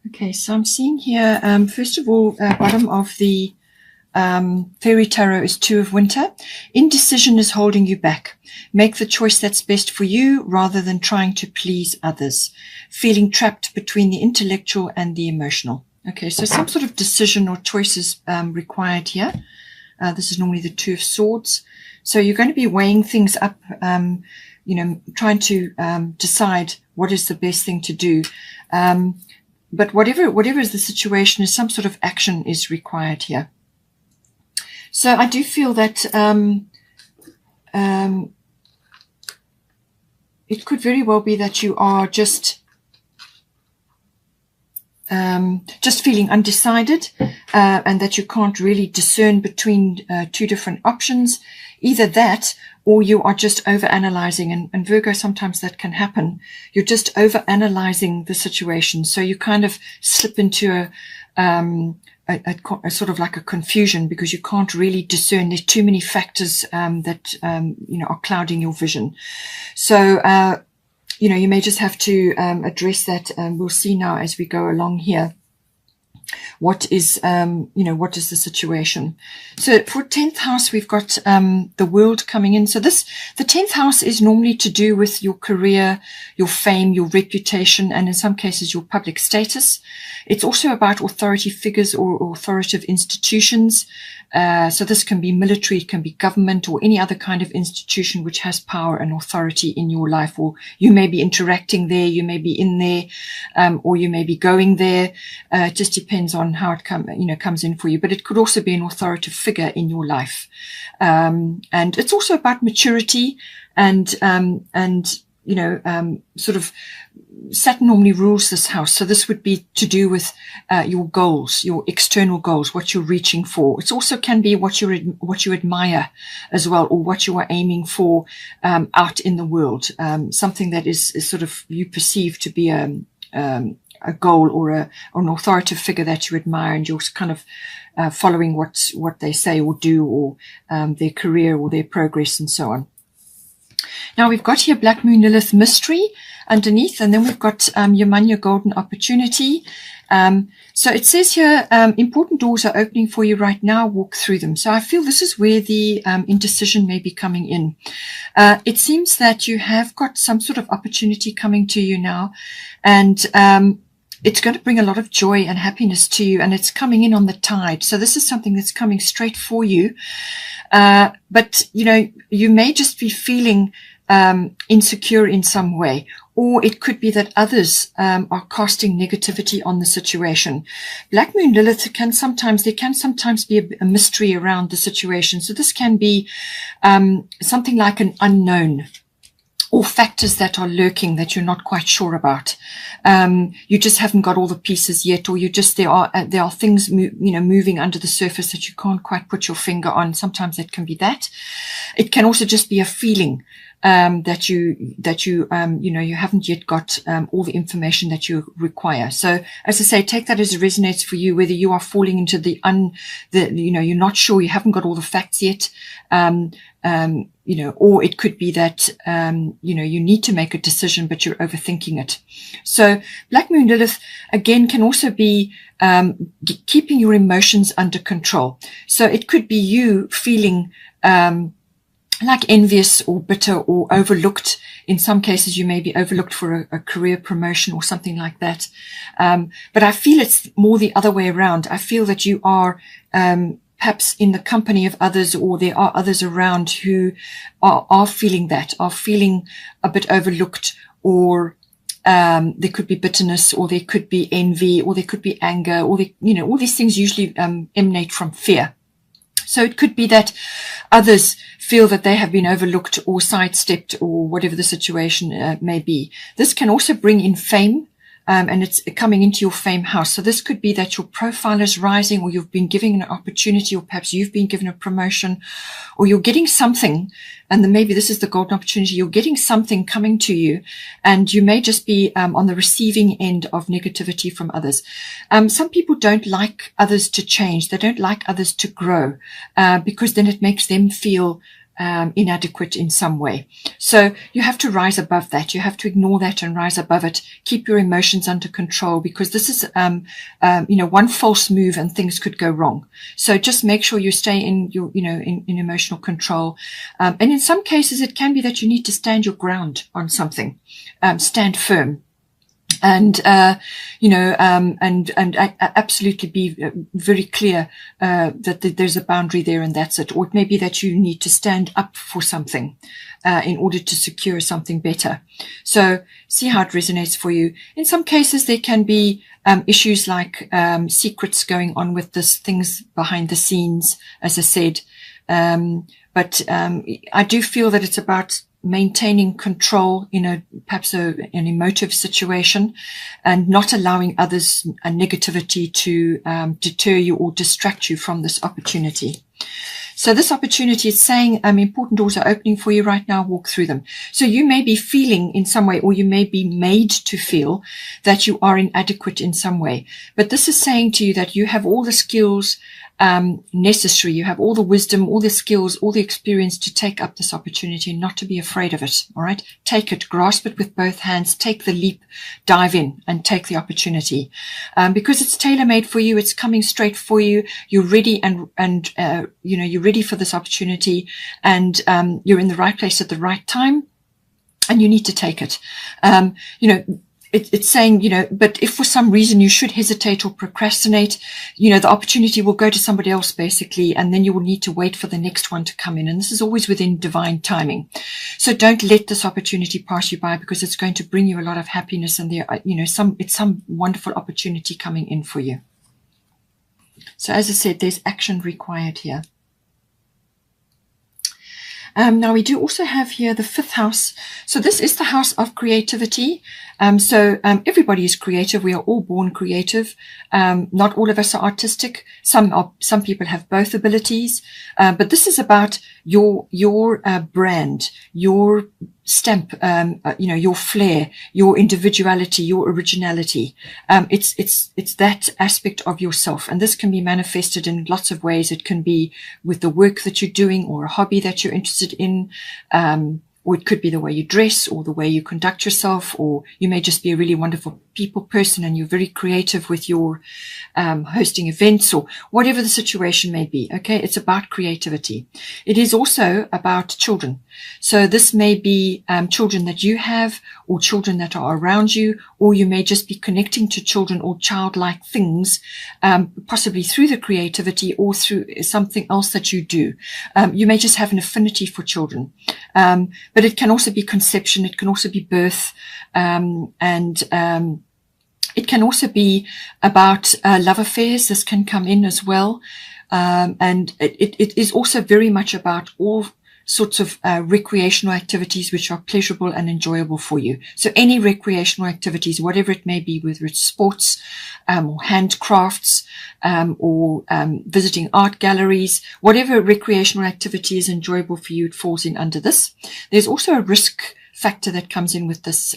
Okay, so I'm seeing here, first of all, bottom of the Fairy Tarot is Two of Winter. Indecision is holding you back. Make the choice that's best for you rather than trying to please others. Feeling trapped between the intellectual and the emotional. Okay, so some sort of decision or choice is required here. This is normally the Two of Swords. So you're going to be weighing things up, trying to decide what is the best thing to do. But whatever is the situation, is some sort of action is required here. So I do feel that it could very well be that you are just feeling undecided, and that you can't really discern between two different options. Either that, or you are just over-analyzing. And Virgo, sometimes that can happen. You're just over-analyzing the situation. So you kind of slip into a sort of like a confusion because you can't really discern. There's too many factors that are clouding your vision. So you may just have to address that, and we'll see now as we go along here what is what is the situation. So for 10th house, we've got the World coming in. So the 10th house is normally to do with your career, your fame, your reputation, and in some cases your public status. It's also about authority figures or authoritative institutions. So this can be military, it can be government, or any other kind of institution which has power and authority in your life. Or you may be interacting there, you may be in there, or you may be going there. It just depends on how it comes in for you. But it could also be an authoritative figure in your life. And it's also about maturity and sort of Saturn normally rules this house. So this would be to do with your goals, your external goals, what you're reaching for. It also can be what you admire as well, or what you are aiming for out in the world. Something that is sort of you perceive to be a goal or an authoritative figure that you admire, and you're kind of following what they say or do, or their career or their progress and so on. Now we've got here Black Moon Lilith Mystery underneath, and then we've got Yamanya Golden Opportunity. So it says here, important doors are opening for you right now, walk through them. So I feel this is where the indecision may be coming in. It seems that you have got some sort of opportunity coming to you now, and it's going to bring a lot of joy and happiness to you, and it's coming in on the tide. So this is something that's coming straight for you. But, you may just be feeling insecure in some way, or it could be that others are casting negativity on the situation. Black Moon Lilith there can sometimes be a mystery around the situation. So this can be something like an unknown, or factors that are lurking that you're not quite sure about. You just haven't got all the pieces yet, or there are things moving under the surface that you can't quite put your finger on. Sometimes it can be that. It can also just be a feeling that you haven't yet got all the information that you require. So as I say, take that as it resonates for you, whether you are falling into you're not sure, you haven't got all the facts yet, or it could be that, you need to make a decision, but you're overthinking it. So Black Moon Lilith, again, can also be keeping your emotions under control. So it could be you feeling like envious or bitter or overlooked. In some cases, you may be overlooked for a career promotion or something like that. But I feel it's more the other way around. I feel that you are perhaps in the company of others, or there are others around who are feeling a bit overlooked, or there could be bitterness, or there could be envy, or there could be anger, or all these things usually emanate from fear. So it could be that others feel that they have been overlooked or sidestepped, or whatever the situation may be. This can also bring in fame, and it's coming into your fame house. So this could be that your profile is rising, or you've been given an opportunity, or perhaps you've been given a promotion, or you're getting something, and then maybe this is the golden opportunity. You're getting something coming to you, and you may just be on the receiving end of negativity from others. Some people don't like others to change. They don't like others to grow, because then it makes them feel inadequate in some way. So you have to rise above that. You have to ignore that and rise above it. Keep your emotions under control, because this is, one false move and things could go wrong. So just make sure you stay in your, in emotional control. And in some cases, it can be that you need to stand your ground on something, stand firm. And absolutely be very clear that there's a boundary there, and that's it. Or it may be that you need to stand up for something in order to secure something better. So see how it resonates for you. In some cases, there can be issues like secrets going on with this, things behind the scenes, as I said. But I do feel that it's about maintaining control in perhaps an emotive situation, and not allowing others negativity to deter you or distract you from this opportunity. So this opportunity is saying important doors are opening for you right now. Walk through them. So you may be feeling in some way, or you may be made to feel that you are inadequate in some way. But this is saying to you that you have all the skills necessary. You have all the wisdom, all the skills, all the experience to take up this opportunity and not to be afraid of it. All right. Take it, grasp it with both hands, take the leap, dive in and take the opportunity. Because it's tailor-made for you. It's coming straight for you. You're ready and you're ready for this opportunity, and you're in the right place at the right time, and you need to take it. It's saying, but if for some reason you should hesitate or procrastinate, the opportunity will go to somebody else basically, and then you will need to wait for the next one to come in. And this is always within divine timing. So don't let this opportunity pass you by, because it's going to bring you a lot of happiness, and it's some wonderful opportunity coming in for you. So as I said, there's action required here. Now we do also have here the 5th house. So this is the house of creativity. Everybody is creative. We are all born creative. Not all of us are artistic. Some people have both abilities. But this is about your brand, your stamp, your flair, your individuality, your originality. It's that aspect of yourself. And this can be manifested in lots of ways. It can be with the work that you're doing, or a hobby that you're interested in. Or it could be the way you dress, or the way you conduct yourself, or you may just be a really wonderful people person and you're very creative with your hosting events, or whatever the situation may be. Okay, it's about creativity. It is also about children. So this may be children that you have, or children that are around you, or you may just be connecting to children or childlike things, possibly through the creativity or through something else that you do. You may just have an affinity for children. But it can also be conception. It can also be birth. It can also be about love affairs. This can come in as well. And it is also very much about all sorts of recreational activities which are pleasurable and enjoyable for you. So any recreational activities, whatever it may be, whether it's sports or handcrafts or visiting art galleries, whatever recreational activity is enjoyable for you, it falls in under this. There's also a risk factor that comes in with this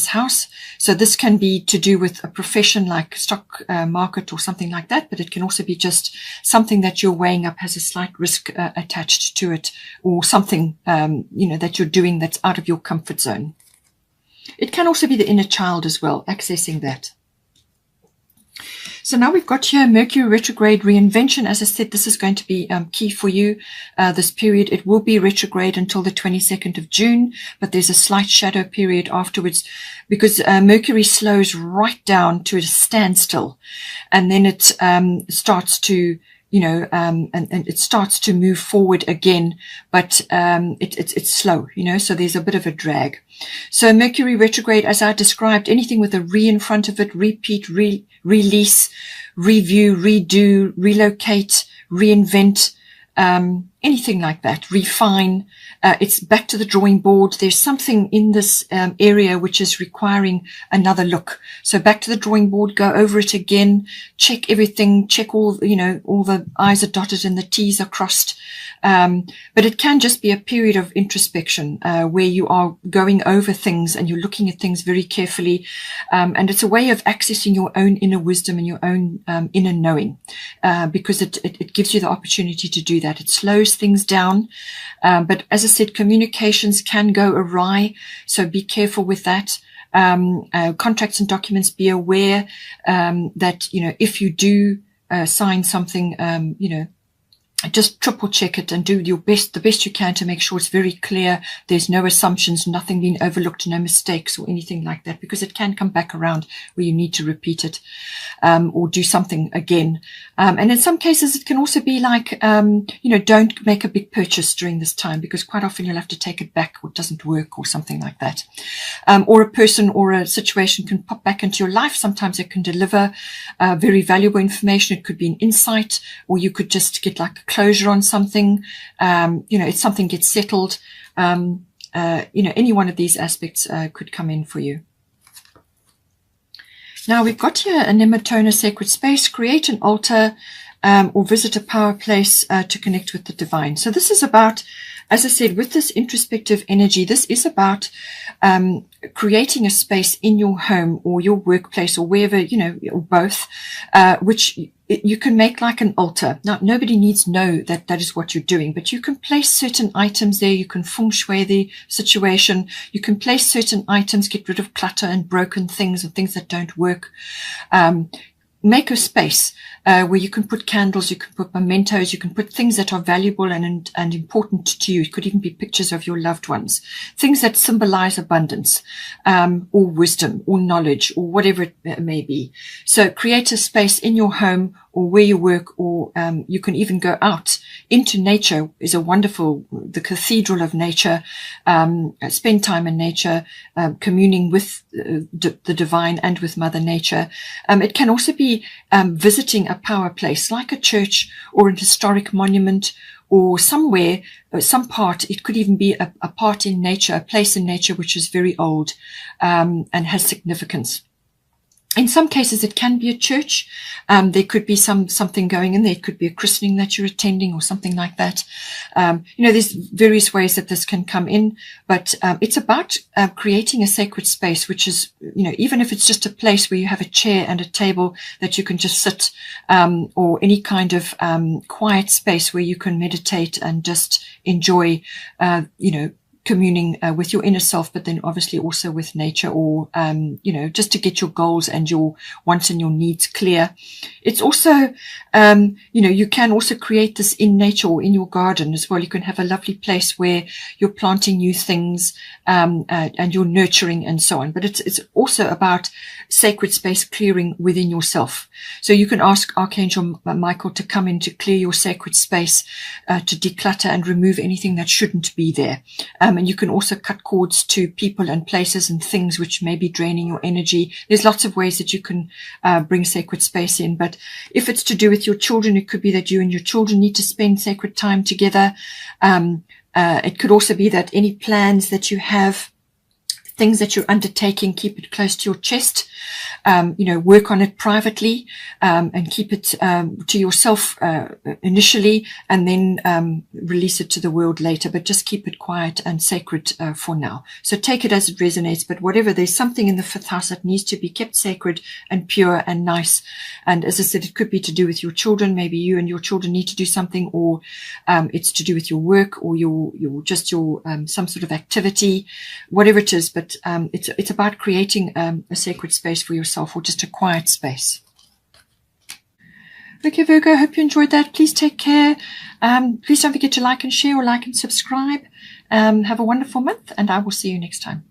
house. So this can be to do with a profession like stock market or something like that, but it can also be just something that you're weighing up has a slight risk attached to it, or something, that you're doing that's out of your comfort zone. It can also be the inner child as well, accessing that. So now we've got here Mercury retrograde reinvention. As I said, this is going to be key for you this period. It will be retrograde until the 22nd of June, but there's a slight shadow period afterwards, because Mercury slows right down to a standstill, and then it starts to and it starts to move forward again, but it's slow, so there's a bit of a drag. So Mercury retrograde, as I described, anything with a re in front of it, repeat, release, review, redo, relocate, reinvent, anything like that, refine. It's back to the drawing board. There's something in this area which is requiring another look. So back to the drawing board, go over it again, check everything, check all the I's are dotted and the T's are crossed. But it can just be a period of introspection where you are going over things and you're looking at things very carefully. And it's a way of accessing your own inner wisdom and your own inner knowing, because it gives you the opportunity to do that. It slows close things down. But as I said, communications can go awry, so be careful with that. Contracts and documents, be aware that, if you do sign something, just triple check it and do the best you can to make sure it's very clear. There's no assumptions, nothing being overlooked, no mistakes or anything like that, because it can come back around where you need to repeat it, or do something again. And in some cases, it can also be like, don't make a big purchase during this time, because quite often you'll have to take it back or it doesn't work or something like that. Or a person or a situation can pop back into your life. Sometimes it can deliver very valuable information. It could be an insight, or you could just get like a closure on something. If something gets settled, any one of these aspects could come in for you. Now we've got here a nematona sacred space, create an altar, or visit a power place to connect with the divine. So this is about, as I said, with this introspective energy, this is about creating a space in your home or your workplace or wherever, or both, which you can make like an altar. Now, nobody needs to know that that is what you're doing, but you can place certain items there. You can feng shui the situation. You can place certain items, get rid of clutter and broken things and things that don't work. Make a space where you can put candles, you can put mementos, you can put things that are valuable and important to you. It could even be pictures of your loved ones, things that symbolize abundance, or wisdom or knowledge or whatever it may be. So create a space in your home or where you work, or you can even go out into nature. Is a wonderful, the cathedral of nature. Spend time in nature, communing with the divine and with Mother Nature. It can also be visiting a power place like a church or an historic monument or somewhere, some part. It could even be a part in nature, a place in nature which is very old and has significance. In some cases, it can be a church. There could be something going in there. It could be a christening that you're attending or something like that. There's various ways that this can come in, but it's about creating a sacred space, which is, even if it's just a place where you have a chair and a table that you can just sit, or any kind of quiet space where you can meditate and just enjoy, communing with your inner self, but then obviously also with nature, or, just to get your goals and your wants and your needs clear. It's also, you can also create this in nature or in your garden as well. You can have a lovely place where you're planting new things, and you're nurturing and so on. But it's also about sacred space clearing within yourself. So you can ask Archangel Michael to come in to clear your sacred space, to declutter and remove anything that shouldn't be there. And you can also cut cords to people and places and things which may be draining your energy. There's lots of ways that you can bring sacred space in. But if it's to do with your children, it could be that you and your children need to spend sacred time together. It could also be that any plans that you have, things that you're undertaking, keep it close to your chest. Work on it privately, and keep it to yourself initially, and then release it to the world later. But just keep it quiet and sacred for now. So take it as it resonates. But whatever, there's something in the fifth house that needs to be kept sacred and pure and nice. And as I said, it could be to do with your children. Maybe you and your children need to do something, or it's to do with your work or your some sort of activity, whatever it is. But it's about creating a sacred space for yourself, or just a quiet space. Okay, Virgo, I hope you enjoyed that. Please take care. Please don't forget to like and share, or like and subscribe. Have a wonderful month, and I will see you next time.